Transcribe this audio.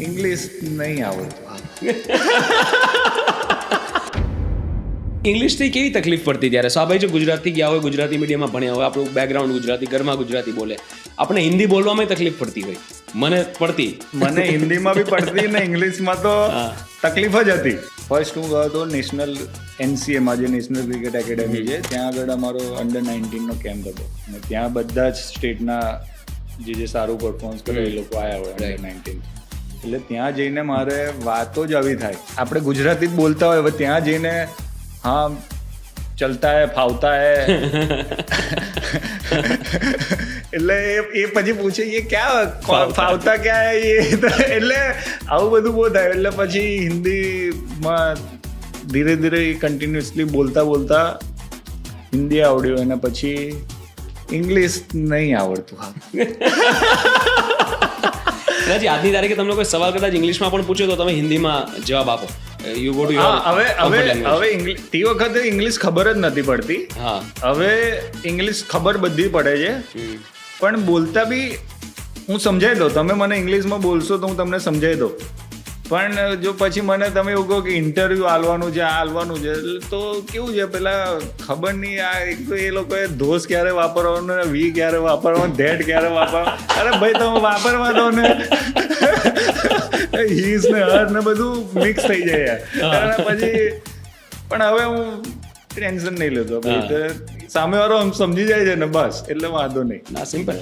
English નહીં આવડતું. ઇંગ્લિશથી કેવી તકલીફ પડતી ત્યારે? સ્વાભાવિક છે, ગુજરાતથી ગયા હોય, ગુજરાતી મીડિયમમાં ભણ્યા હોય, આપણું બેકગ્રાઉન્ડ ગુજરાતી, ઘરમાં ગુજરાતી બોલે, આપણે હિન્દી બોલવામાં તકલીફ પડતી હોય. મને પડતી. મને હિન્દીમાં બી પડતી ને ઇંગ્લિશમાં તો તકલીફ જ હતી. ફર્સ્ટ હું ગયો હતો નેશનલ NCAમાં, જે નેશનલ ક્રિકેટ એકેડેમી છે, ત્યાં આગળ અમારો અંડર 19નો કેમ્પ હતો અને ત્યાં બધા જ સ્ટેટના જે સારું પરફોર્મન્સ કરે એ લોકો આવ્યા હોય અંડર 19. એટલે ત્યાં જઈને મારે વાતો જ આવી થાય. આપણે ગુજરાતી જ બોલતા હોય, હવે ત્યાં જઈને હા ચલતા હે, ફાવતા હે, એટલે એ પછી પૂછે એ ક્યાં ફાવતા ક્યાં હે એ, એટલે આવું બધું બહુ થાય. એટલે પછી હિન્દીમાં ધીરે ધીરે કન્ટિન્યુઅસલી બોલતા હિન્દી આવડ્યું અને પછી ઇંગ્લિશ નહીં આવડતું. હા, કદાચ આજની તારીખે તમને કોઈ સવાલ કદાચ ઇંગ્લિશમાં પણ પૂછ્યો તો તમે હિન્દીમાં જવાબ આપો. યુ ગો ટુ યોર હવે તે વખતે ઇંગ્લિશ ખબર જ નથી પડતી. હા, હવે ઇંગ્લિશ ખબર બધી પડે છે, પણ બોલતા બી હું સમજાવી દઉં. તમે મને ઇંગ્લિશમાં બોલશો તો હું તમને સમજાવી દઉં, પણ જો પછી મને તમે એવું કહો કે ઇન્ટરવ્યૂ આલવાનું છે, આ આલવાનું છે, તો કેવું છે પેલા ખબર નહીં. આ એક તો એ લોકોએ ધોસ ક્યારે વાપરવાનું ને વી ક્યારે વાપરવાનું, ધેટ ક્યારે વાપરવાનું. અરે ભાઈ તમે વાપરવા દો ને, હીઝ ને હર ને બધું મિક્સ થઈ જાય યાર. પછી પણ હવે હું ટેન્શન નહીં લેતો, સામેવાળો સમજી જાય છે ને બસ, એટલે વાંધો નહીં. ના, સિમ્પલ.